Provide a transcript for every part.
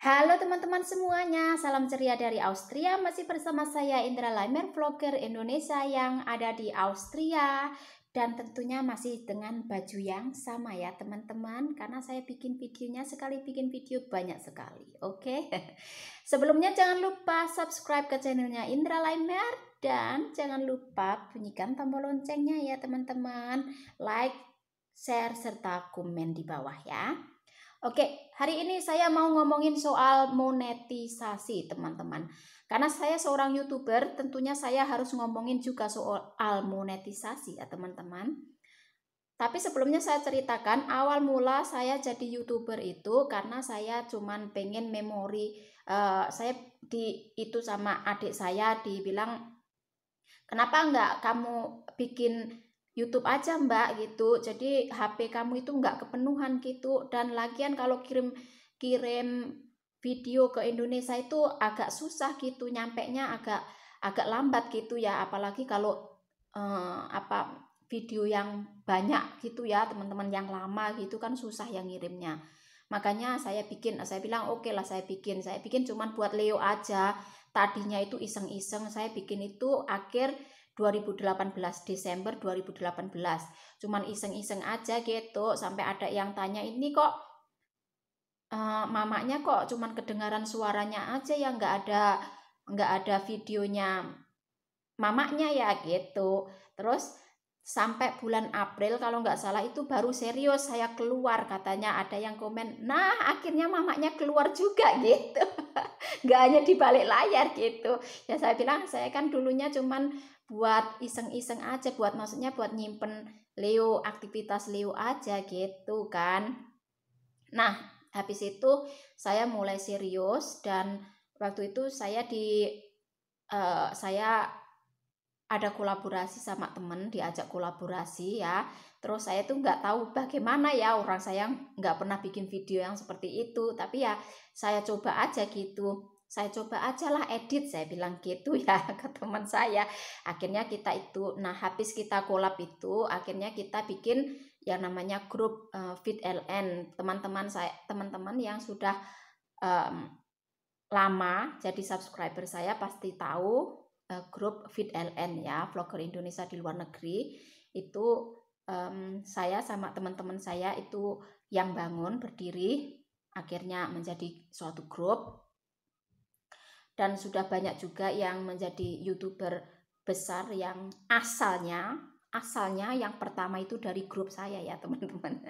Halo teman-teman semuanya, salam ceria dari Austria. Masih bersama saya Indra Laimer, vlogger Indonesia yang ada di Austria. Dan tentunya masih dengan baju yang sama ya teman-teman, karena saya bikin videonya sekali bikin video banyak sekali. Oke. Sebelumnya jangan lupa subscribe ke channelnya Indra Laimer dan jangan lupa bunyikan tombol loncengnya ya teman-teman. Like, share, serta komen di bawah ya. Oke, hari ini saya mau ngomongin soal monetisasi, teman-teman. Karena saya seorang YouTuber, tentunya saya harus ngomongin juga soal monetisasi ya, teman-teman. Tapi sebelumnya saya ceritakan, awal mula saya jadi YouTuber itu karena saya cuman pengen memori. Saya itu sama adik saya dibilang, kenapa enggak kamu bikin YouTube aja mbak gitu, jadi HP kamu itu enggak kepenuhan gitu, dan lagian kalau kirim video ke Indonesia itu agak susah gitu, nyampenya agak lambat gitu ya, apalagi kalau video yang banyak gitu ya teman-teman, yang lama gitu kan susah yang ngirimnya. Makanya saya bilang oke lah, saya bikin cuman buat Leo aja. Tadinya itu iseng-iseng, saya bikin itu akhir 2018, Desember 2018. Cuman iseng-iseng aja gitu, sampai ada yang tanya, ini kok mamanya kok cuman kedengaran suaranya aja ya, nggak ada videonya mamanya ya gitu. Terus sampai bulan April kalau nggak salah itu baru serius saya keluar, katanya ada yang komen, nah akhirnya mamanya keluar juga gitu. Nggak hanya di balik layar gitu ya. Saya bilang saya kan dulunya cuman buat iseng-iseng aja, maksudnya buat nyimpen Leo, aktivitas Leo aja gitu kan. Nah habis itu saya mulai serius, dan waktu itu saya ada kolaborasi sama temen, diajak kolaborasi ya. Terus saya tuh nggak tahu bagaimana ya, orang saya nggak pernah bikin video yang seperti itu. Tapi ya saya coba aja gitu. Saya coba aja lah edit, saya bilang gitu ya ke teman saya. Akhirnya kita itu, nah habis kita collab itu, akhirnya kita bikin yang namanya grup FitLN. Teman-teman yang sudah lama jadi subscriber saya pasti tahu grup FitLN ya, vlogger Indonesia di luar negeri. Itu saya sama teman-teman saya itu yang bangun, berdiri, akhirnya menjadi suatu grup. Dan sudah banyak juga yang menjadi YouTuber besar yang asalnya yang pertama itu dari grup saya ya teman-teman.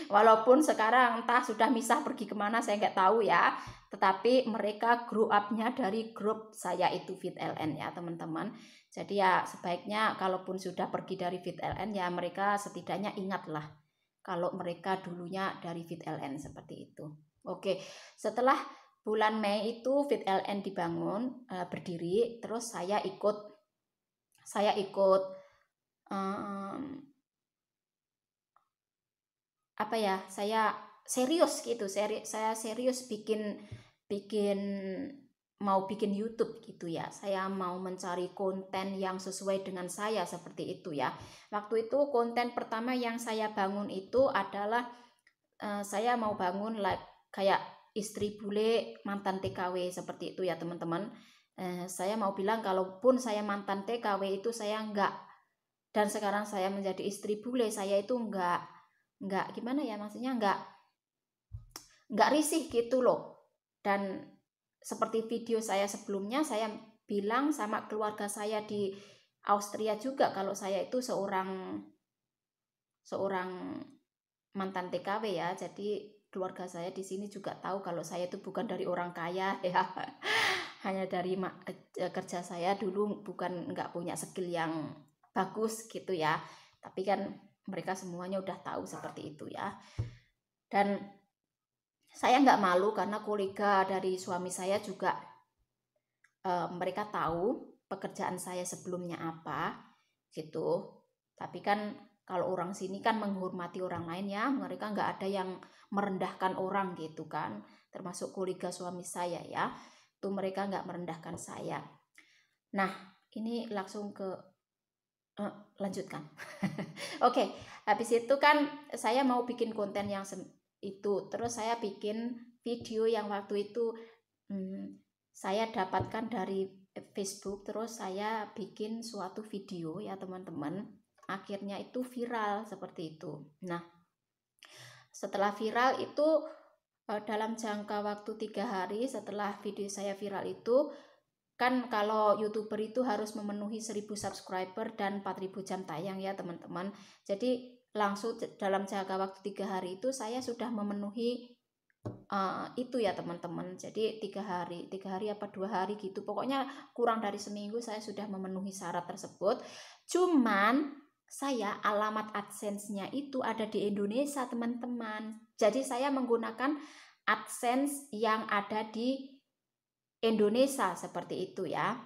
Walaupun sekarang entah sudah misah pergi kemana saya nggak tahu ya, tetapi mereka grow up-nya dari grup saya itu FitLN ya teman-teman. Jadi ya sebaiknya kalaupun sudah pergi dari FitLN ya mereka setidaknya ingatlah kalau mereka dulunya dari FitLN, seperti itu. Oke, setelah bulan Mei itu FitLN dibangun, berdiri, terus saya ikut saya serius gitu, saya serius mau bikin YouTube gitu ya. Saya mau mencari konten yang sesuai dengan saya, seperti itu ya. Waktu itu konten pertama yang saya bangun itu adalah saya mau bangun kayak istri bule mantan TKW, seperti itu ya teman-teman. Saya mau bilang kalaupun saya mantan TKW itu saya enggak, dan sekarang saya menjadi istri bule, saya itu enggak gimana ya, maksudnya enggak risih gitu loh. Dan seperti video saya sebelumnya, saya bilang sama keluarga saya di Austria juga kalau saya itu seorang mantan TKW ya. Jadi keluarga saya di sini juga tahu kalau saya itu bukan dari orang kaya ya. Hanya dari kerja saya dulu, nggak punya skill yang bagus gitu ya. Tapi kan mereka semuanya udah tahu seperti itu ya. Dan saya nggak malu karena kolega dari suami saya juga mereka tahu pekerjaan saya sebelumnya apa gitu. Tapi kan kalau orang sini kan menghormati orang lain ya, mereka nggak ada yang merendahkan orang gitu kan, termasuk kolega suami saya ya, itu mereka nggak merendahkan saya. Nah ini langsung ke lanjutkan. Oke, habis itu kan saya mau bikin konten yang itu, terus saya bikin video yang waktu itu saya dapatkan dari Facebook, terus saya bikin suatu video ya teman-teman, akhirnya itu viral seperti itu. Nah, setelah viral itu dalam jangka waktu 3 hari setelah video saya viral itu, kan kalau YouTuber itu harus memenuhi 1000 subscriber dan 4000 jam tayang ya teman-teman. Jadi langsung dalam jangka waktu 3 hari itu saya sudah memenuhi itu ya teman-teman. Jadi 3 hari apa 2 hari gitu, pokoknya kurang dari seminggu saya sudah memenuhi syarat tersebut. Cuman saya alamat AdSense-nya itu ada di Indonesia teman-teman. Jadi saya menggunakan AdSense yang ada di Indonesia seperti itu ya.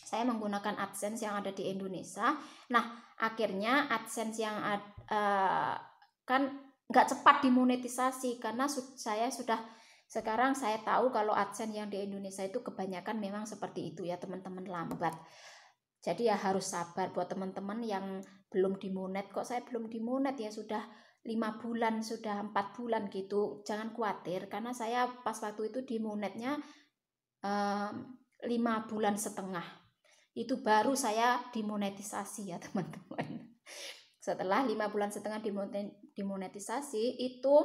Saya menggunakan AdSense yang ada di Indonesia. Nah, akhirnya AdSense yang kan nggak cepat dimonetisasi, karena sekarang saya tahu kalau AdSense yang di Indonesia itu kebanyakan memang seperti itu ya teman-teman, lambat. Jadi ya harus sabar buat teman-teman yang belum dimonet. Kok saya belum dimonet ya, sudah 5 bulan, sudah 4 bulan gitu. Jangan khawatir, karena saya pas waktu itu dimonetnya 5,5 bulan. Itu baru saya dimonetisasi ya teman-teman. Setelah 5,5 bulan dimonetisasi itu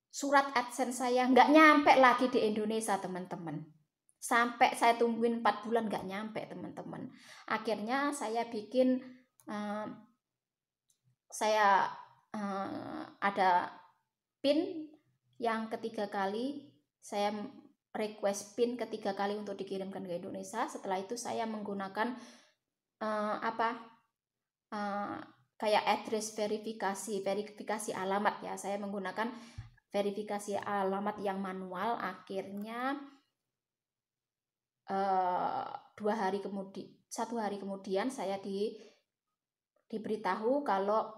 surat AdSense saya nggak nyampe lagi di Indonesia teman-teman. Sampai saya tungguin 4 bulan nggak nyampe teman-teman. Akhirnya saya bikin ada PIN yang ketiga kali, saya request PIN ketiga kali untuk dikirimkan ke Indonesia. Setelah itu saya menggunakan kayak address verifikasi alamat ya. Saya menggunakan verifikasi alamat yang manual. Akhirnya 1 hari kemudian saya diberitahu kalau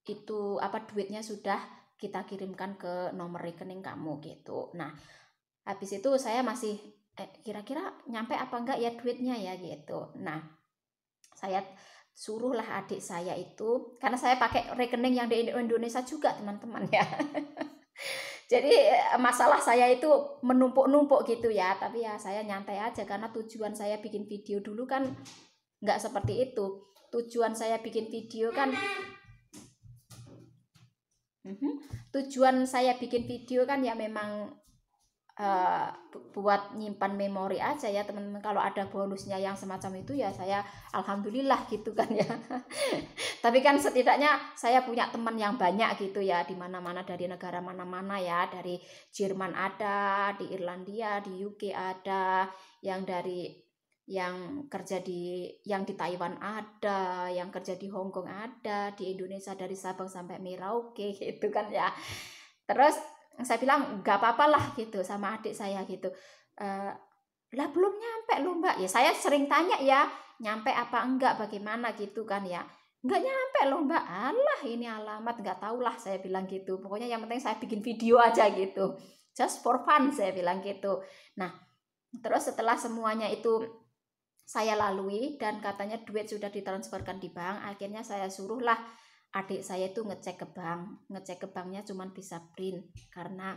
itu duitnya sudah kita kirimkan ke nomor rekening kamu gitu. Nah, habis itu saya masih kira-kira nyampe apa enggak ya duitnya ya gitu. Nah, saya suruhlah adik saya itu, karena saya pakai rekening yang di Indonesia juga teman-teman ya. Jadi masalah saya itu menumpuk-numpuk gitu ya, tapi ya saya nyantai aja, karena tujuan saya bikin video dulu kan nggak seperti itu. Tujuan saya bikin video kan ya memang buat nyimpan memori aja ya teman-teman. Kalau ada bonusnya yang semacam itu ya saya alhamdulillah gitu kan ya. Tapi kan setidaknya saya punya teman yang banyak gitu ya, di mana-mana, dari negara mana-mana ya, dari Jerman ada, di Irlandia, di UK ada, yang kerja di Taiwan ada, yang kerja di Hong Kong ada, di Indonesia dari Sabang sampai Merauke gitu kan ya. Terus saya bilang nggak apa-apa lah gitu sama adik saya gitu. Lah belum nyampe loh mbak. Ya saya sering tanya ya, nyampe apa enggak, bagaimana gitu kan ya. Nggak nyampe loh mbak. Alah ini alamat, nggak tahu lah saya bilang gitu. Pokoknya yang penting saya bikin video aja gitu. Just for fun saya bilang gitu. Nah, terus setelah semuanya itu saya lalui dan katanya duit sudah ditransferkan di bank, akhirnya saya suruhlah adik saya itu ngecek ke banknya cuman bisa print, karena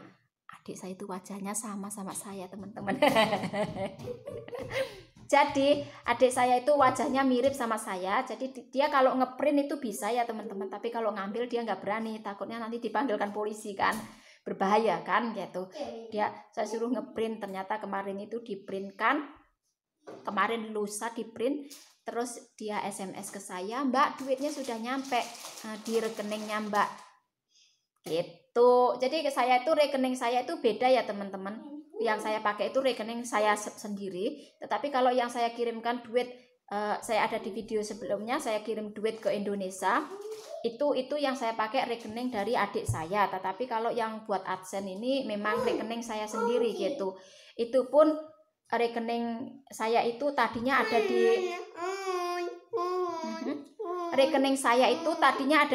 adik saya itu wajahnya sama saya teman-teman. Jadi adik saya itu wajahnya mirip sama saya, jadi dia kalau ngeprint itu bisa ya teman-teman, tapi kalau ngambil dia nggak berani, takutnya nanti dipanggilkan polisi kan, berbahaya kan gitu. Saya suruh ngeprint, ternyata kemarin itu diprintkan, kemarin lusa diprint. Terus dia SMS ke saya, mbak duitnya sudah nyampe di rekeningnya mbak gitu. Jadi saya itu rekening saya itu beda ya teman-teman. Yang saya pakai itu rekening saya sendiri, tetapi kalau yang saya kirimkan duit, saya ada di video sebelumnya saya kirim duit ke Indonesia, itu yang saya pakai rekening dari adik saya. Tetapi kalau yang buat AdSense ini memang rekening saya sendiri gitu. Itu pun rekening saya itu tadinya ada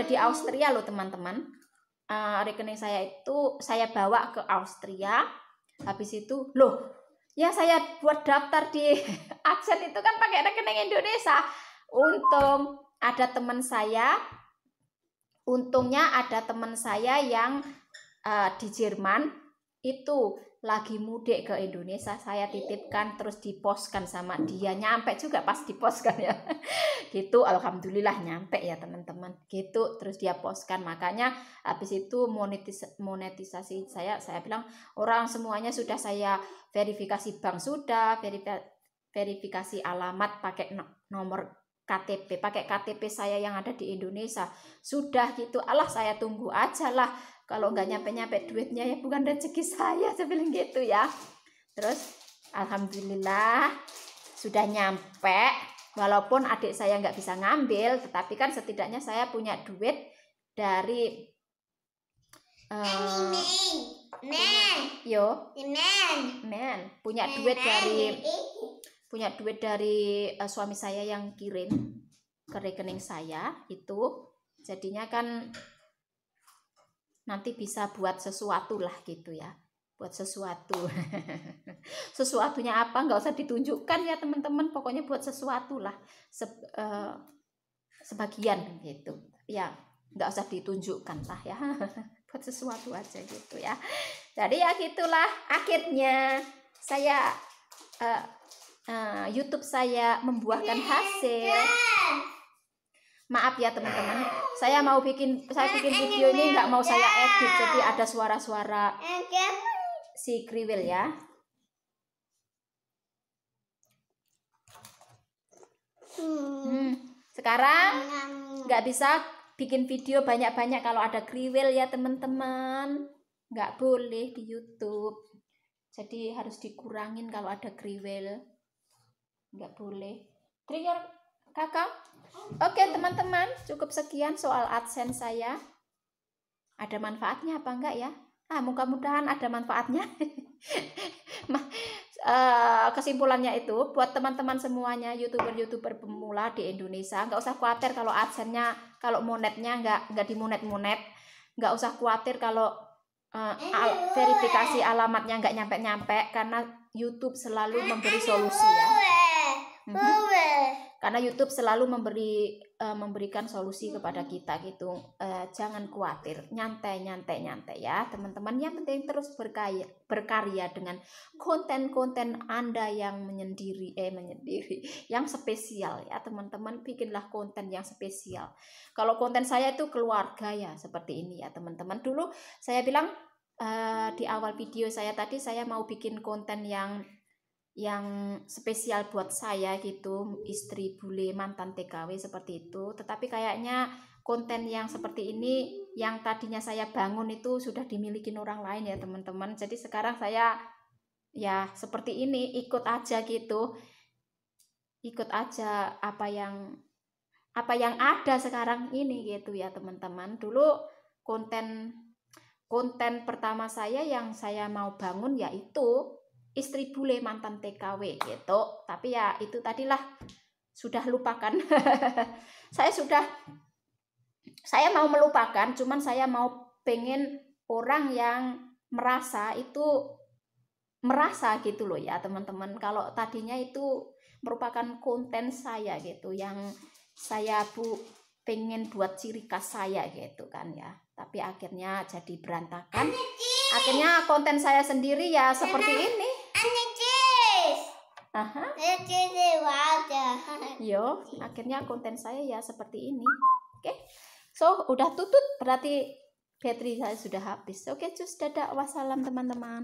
di Austria loh teman-teman. Rekening saya itu saya bawa ke Austria. Habis itu loh ya saya buat daftar di AdSense itu kan pakai rekening Indonesia. Untungnya ada teman saya yang di Jerman itu lagi mudik ke Indonesia, saya titipkan terus diposkan sama dia, nyampe juga pas diposkan ya. Gitu, alhamdulillah nyampe ya teman-teman. Gitu, terus dia poskan. Makanya habis itu monetisasi saya bilang orang semuanya sudah saya verifikasi bank, sudah verifikasi alamat pakai nomor KTP, pakai KTP saya yang ada di Indonesia. Sudah gitu, Allah saya tunggu aja lah. Kalau nggak nyampe-nyampe duitnya ya bukan rezeki saya bilang gitu ya. Terus alhamdulillah sudah nyampe. Walaupun adik saya nggak bisa ngambil, tetapi kan setidaknya saya punya duit dari punya duit dari suami saya yang kirim ke rekening saya itu. Jadinya kan nanti bisa buat sesuatu lah gitu ya, buat sesuatu. Sesuatunya apa nggak usah ditunjukkan ya teman-teman, pokoknya buat sesuatu lah, sebagian gitu ya, nggak usah ditunjukkan lah ya. Buat sesuatu aja gitu ya. Jadi ya gitulah, akhirnya saya YouTube saya membuahkan hasil. Maaf ya teman-teman, saya bikin video ini nggak mau saya edit, jadi ada suara-suara si kriwil ya. Sekarang nggak bisa bikin video banyak-banyak kalau ada kriwil ya teman-teman, nggak boleh di YouTube. Jadi harus dikurangin kalau ada kriwil, nggak boleh. Trigger kakak. Oke teman-teman, cukup sekian soal AdSense saya. Ada manfaatnya apa enggak ya? Mudah-mudahan ada manfaatnya. Kesimpulannya itu buat teman-teman semuanya, youtuber pemula di Indonesia, nggak usah khawatir kalau AdSense-nya, kalau monetnya nggak dimonet-monet, nggak usah khawatir kalau verifikasi alamatnya nggak nyampe-nyampe, karena YouTube selalu memberi solusi ya. Karena YouTube selalu memberikan solusi kepada kita gitu. Jangan khawatir, nyantai ya teman-teman. Yang penting terus berkarya dengan konten-konten Anda yang menyendiri, yang spesial ya teman-teman. Bikinlah konten yang spesial. Kalau konten saya itu keluarga ya, seperti ini ya teman-teman. Dulu saya bilang di awal video saya tadi, saya mau bikin konten yang spesial buat saya gitu, istri bule mantan TKW seperti itu. Tetapi kayaknya konten yang seperti ini yang tadinya saya bangun itu sudah dimiliki orang lain ya teman-teman. Jadi sekarang saya ya seperti ini, ikut aja gitu, ikut aja apa yang ada sekarang ini gitu ya teman-teman. Dulu konten pertama saya yang saya mau bangun yaitu istri bule mantan TKW gitu. Tapi ya itu tadilah, sudah lupakan. Saya mau melupakan, cuman saya mau pengen orang yang merasa gitu loh ya teman-teman. Kalau tadinya itu merupakan konten saya gitu, yang saya pengen buat ciri khas saya gitu kan ya. Tapi akhirnya jadi berantakan. Akhirnya konten saya sendiri ya seperti ini. Yo, akhirnya konten saya ya seperti ini. Oke. So, udah tutut berarti bateri saya sudah habis. Oke, cus, dadah, wassalam teman-teman.